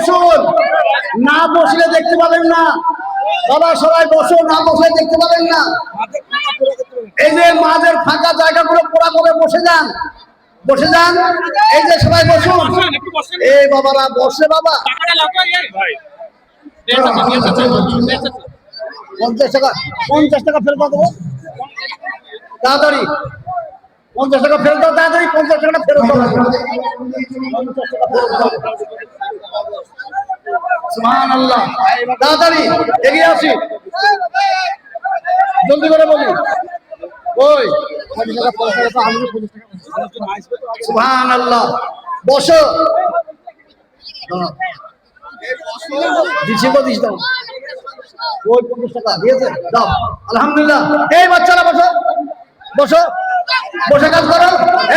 বসুন, না বসলে দেখতে পাবেন না বাবা। সবাই বসুন, না বসলে দেখতে পাবেন না। এই যে মাঝের ফাঁকা জায়গাগুলো পুরা করে বসে যান, বসে যান। এই যে সবাই বসুন। এই বাবারা বসে বাবা। 50 টাকা, 50 টাকা ফেরত দেবো তাড়াতাড়ি। 50 টাকা ফেরত দাও তাড়াতাড়ি। 50 টাকা ফেরত দাও। সুবহানাল্লাহ। তাড়াতাড়ি এগিয়ে আসি, জলদি করে বলি। ওই সুবহানাল্লাহ। বসো। দিছি তো দিস দাও। ওই 50 টাকা দিয়েছে দাও। আলহামদুলিল্লাহ। এই বাচ্চারা বসো, বসো, বসে কাজ করো।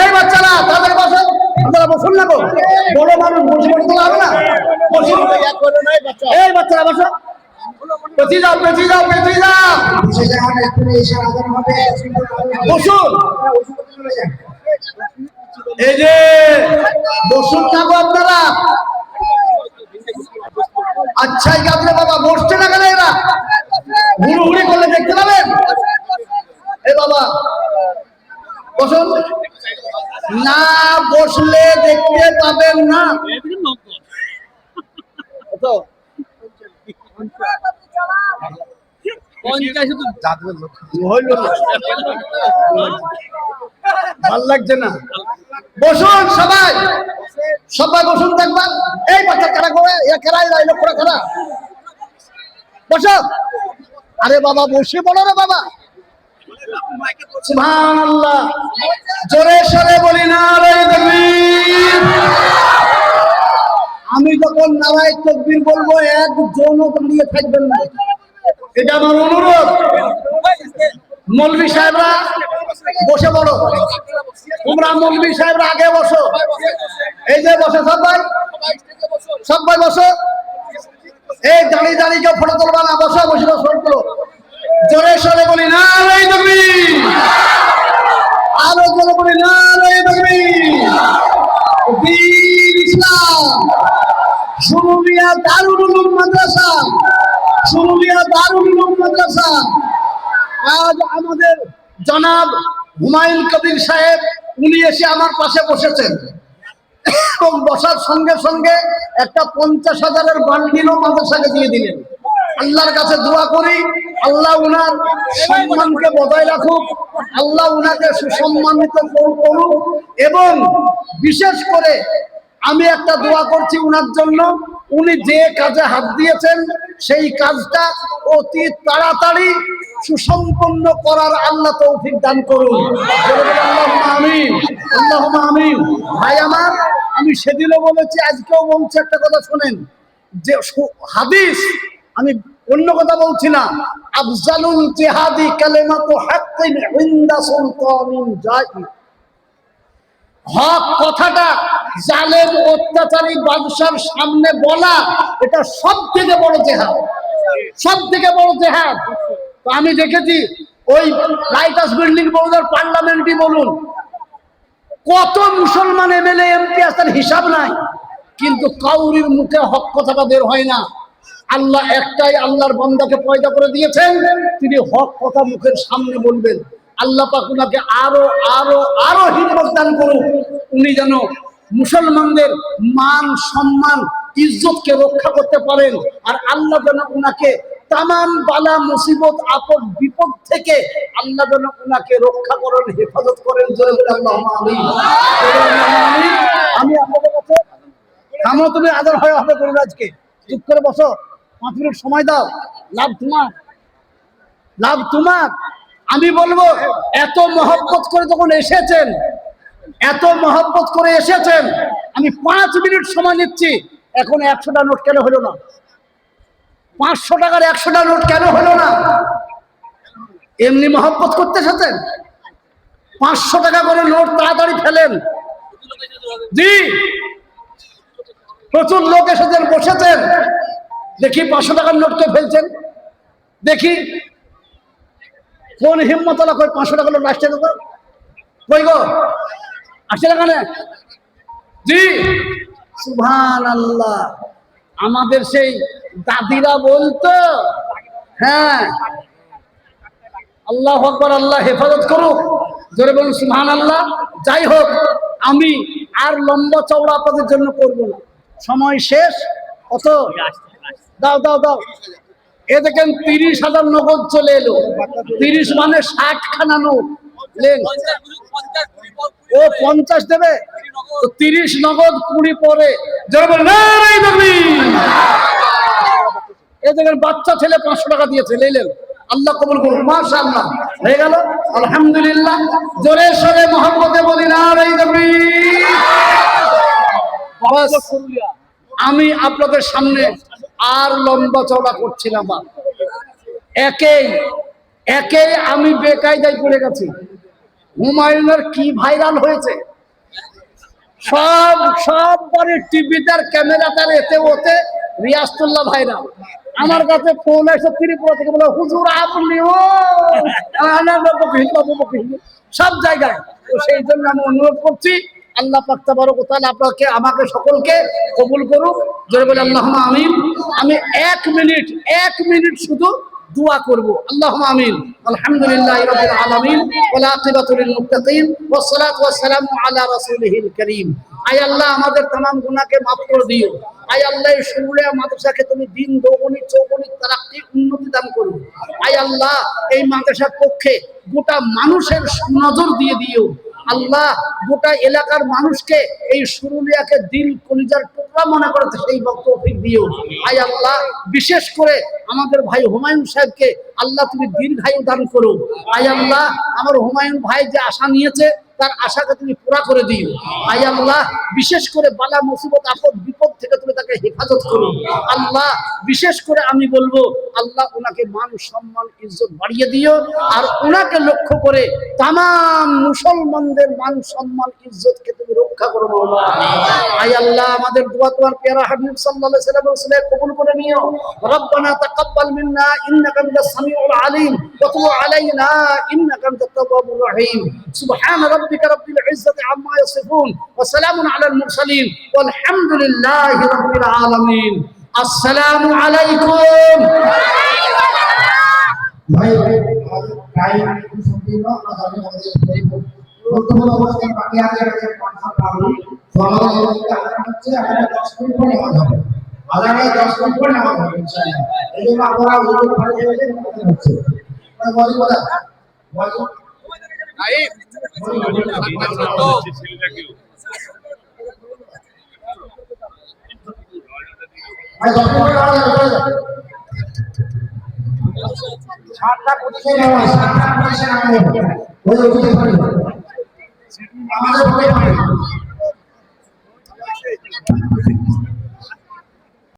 এই বাচ্চারা তাদের বসো। আপনারা বসুন না গো, বড় মানুষ বসে বসতে হবে না। বসুন। এই বাচ্চারা বসো। পেঁচিয়ে যাও, পেঁচিয়ে যাও, পেঁচিয়ে যাও। বসুন। এই যে বসুন না গো আপনারা। আচ্ছাই গাবলে বাবা বসছে না কেন এরা? হুড়ুহুড়ি করলে দেখতে পাবেন। এই বাবা বসুন। না বসলে দেখতে পাবেন না। ভাল লাগছে না। বসুন সবাই, সবাই বসুন। দেখবা এই বাচ্চা কারা করে কারা বসো। আরে বাবা বসে বলো রে বাবা। সুবহানাল্লাহ। জোরে সরে বলি নারায়ে তাকবীর। আমি যখন নারায়ে তাকবীর বলবো একজনও দাঁড়িয়ে থাকবেন না, এটা আমার অনুরোধ। মৌলভী সাহেবরা বসে পড়ো। তোমরা মৌলভী সাহেবরা আগে বসো। এই যে বসে সবাই, সবাই বসো। এই দাঁড়িয়ে দাঁড়িয়ে কেউ ফটো তুলবা না। বসো, বসে বসে ফটো তুলো। জোরে সরে বলি নারায়ে তাকবীর। আরো জোরে বলি নারায়ে তাকবীর। দ্বীন ইসলাম সুরুলিয়া দারুল উলুম মাদ্রাসা, সুরুলিয়া দারুল উলুম মাদ্রাসা। আজ আমাদের জনাব হুমায়ুন কবির সাহেব উনি এসে আমার পাশে বসেছেন এবং বসার সঙ্গে সঙ্গে একটা 50,000-এর বান্ডিলও মাদ্রাসাকে দিয়ে দিলেন। আল্লাহর কাছে দোয়া করি আল্লাহ উনার সম্মানকে বজায় রাখুক, আল্লাহ উনাকে সুসম্মানিত করুক। এবং বিশেষ করে আমি একটা দোয়া করছি উনার জন্য। উনি যে কাজে হাত দিয়েছেন সেই কাজটা অতি তাড়াতাড়ি সুসম্পন্ন করার আল্লাহ তৌফিক দান করুন। আল্লাহুম্মা আমিন, আল্লাহুম্মা আমিন। ভাই আমার, আমি সেদিনও বলেছি আজকেও বলছি, একটা কথা শোনেন। যে হাদিস, আমি অন্য কথা বলছি না। আফজালুল জিহাদি কালিমাতু হাক্কিন ইনদা সুলতানিন জাহিদ। হক কথাটা জালেম অত্যাচারী বাদশার সামনে বলা, এটা সব থেকে বড় জিহাদ, সব থেকে বড় জিহাদ। তো আমি দেখেছি ওই লাইট হাউস বিল্ডিং বলুন আর পার্লামেন্টই বলুন, কত মুসলমান এমএলএ এমপি আছেন হিসাব নাই, কিন্তু কাউরির মুখে হক কথাটা বের হয় না। আল্লাহ একটাই আল্লাহর বান্দাকে পয়দা করে দিয়েছেন, তিনি হক কথা মুখের সামনে বলবেন। আল্লাহ পাক উনাকে আরো আরো আরো হিম্মত দান করুন। উনি যেন মুসলমানদের মান সম্মান ইজ্জতকে রক্ষা করতে পারেন। আর আল্লাহ যেন উনাকে তামাম বালা মুসিবত আপদ বিপদ থেকে আল্লাহ যেন উনাকে রক্ষা করেন, হেফাজত করেন। আল্লাহুম্মা আমিন। আমি আপনাদের কাছে থামো, তুমি আদর হয়ে হবে করুন। আজকে চুপ করে বসো, 5 মিনিট সময় দাও। লাভ তোমার, লাভ তোমার। আমি বলবো এত মহব্বত করে যখন এসেছেন, এত মহব্বত করে এসেছেন, আমি 5 মিনিট সময় নিচ্ছি। এখন 100টা নোট কেন হলো না? 500 টাকার 100টা নোট কেন হলো না? এমনি মহব্বত করতে এসেছেন? 500 টাকা করে নোট তাড়াতাড়ি ফেলেন। জি, প্রচুর লোক এসেছেন, বসেছেন। দেখি 500 টাকার নোট কে ফেলছেন, দেখি কোন হিম্মতলা কই 500 টাকার নোট আসছে তো কই গো, আসছে না কেন? জি সুবহানাল্লাহ। আমাদের সেই দাদিরা বলতো, হ্যাঁ, আল্লাহ আকবার, আল্লাহ হেফাজত করুক, জোরে বলুন সুবহানাল্লাহ। যাই হোক, আমি আর লম্বা চওড়া আপনাদের জন্য করব না, সময় শেষ। কত দাও দাও দাও, এ দেখেন 30,000 নগদ চলে এলো। 30 মানে 60 খানা নোট। ও 50 দেবে তো 30 নগদ, 20 পরে। জোরে বলুন নারায়ে তাকবীর। এই দেখেন বাচ্চা ছেলে 500 টাকা দিয়েছে, নিলেন। আল্লাহ কবুল করুন, মাশাআল্লাহ, হয়ে গেল আলহামদুলিল্লাহ। জোরে সরে মহব্বতে বলি নারায়ে তাকবীর। আমি আপনাদের সামনে আর লম্বা চওড়া করছিলাম না, একেই আমি বেকায়দায় পড়ে গেছি। হুমায়ুনের কি ভাইরাল হয়েছে, সব বাড়ির টিভিতে আর ক্যামেরাতে আর এতে ওতে রিয়াজতুল্লাহ ভাইরাল। আমার কাছে ফোন এসে ত্রিপুরা থেকে বলে, হুজুর আপনি ও সব জায়গায়। তো সেই জন্য আমি অনুরোধ করছি, আল্লাহ পাক তাবারক ওয়া তাআলা আপনাকে আমাকে সকলকে কবুল করুক। জোরে বলে আল্লাহুম্মা আমিন। আমি 1 মিনিট শুধু দোয়া করব। আল্লাহুম্মা আমিন। আলহামদুলিল্লাহি রাব্বিল আলামিন ওয়াল আকিবাতু লিল মুত্তাকিন ওয়াস সালাতু ওয়াস সালামু আলা রাসূলিহিল কারীম। আয় আল্লাহ, আমাদের तमाम গুনাহকে মাফ করে দিও। আয় আল্লাহ, এই শুরুলিয়া মাদ্রাসাকে তুমি দিন দৌগুনি চৌগুনি তারাক্কি উন্নতি দান করো। আয় আল্লাহ, এই মাদ্রাসার পক্ষে গোটা মানুষের নজর দিয়ে দিও। আল্লাহ, গোটা এলাকার মানুষকে এই শুরুলিয়াকে দিল কলিজার টুকরা মনে করতে সেই তৌফিক দিও। আয় আল্লাহ, বিশেষ করে আমাদের ভাই হুমায়ুন সাহেবকে আল্লাহ তুমি দীর্ঘায়ু দান করো। আয় আল্লাহ, আমার হুমায়ুন ভাই যে আশা নিয়েছে তার আশাকে তুমি পুরা করে দিও। আয় আল্লাহ, বিশেষ করে বালা মুসিবত আপদ বিপদ থেকে তুমি তাকে হেফাজত করো। আল্লাহ, বিশেষ করে আমি বলবো, আল্লাহ ওনাকে মান সম্মান ইজ্জত বাড়িয়ে দিও। আর ওনাকে লক্ষ্য করে तमाम মুসলমানদের মান সম্মান ইজ্জতকে তুমি রক্ষা করো মাওলা। আয় আল্লাহ, আমাদের দোয়া তোমার প্যারা হাবিব সাল্লাল্লাহু আলাইহি ওয়াসাল্লাম কবুল করে নিও। রব্বানা তাকাব্বাল মিন্না ইন্নাকা আনতাস সামিউল আলিম ওয়া তুব আলাইনা ইন্নাকা আনতাত তাওয়াবুর রহিম। সুবহান রাব্বিকা রাব্বিল ইজ্জাতি আম্মা ইয়াসিফুন ওয়া সালামুন আলাল মুরসালিন ওয়াল হামদুলিল্লাহি রাব্বিল আলামিন। আসসালামু আলাইকুম। ভাই আমাদের টাইম সম্পূর্ণ, আগামী আমাদের বর্তমান অবস্থান বাকি আছে, আমাদের কনফার্ম পাবো। তো আমাদের আগামী হচ্ছে আমাদের 10 মিনিট পরে নামাজ হবে, আগামী 10 মিনিট পরে নামাজ হবে ইনশাআল্লাহ। এই জন্য আপনারা ওই ভালো হয়ে নামাজ হচ্ছে বলি বলা বলি নাইব ভাই 10 মিনিট পরে নামাজ হবে। ছাড়টা করছে না, ছাড়টা করছে না, ওই ওই আমাদের বলে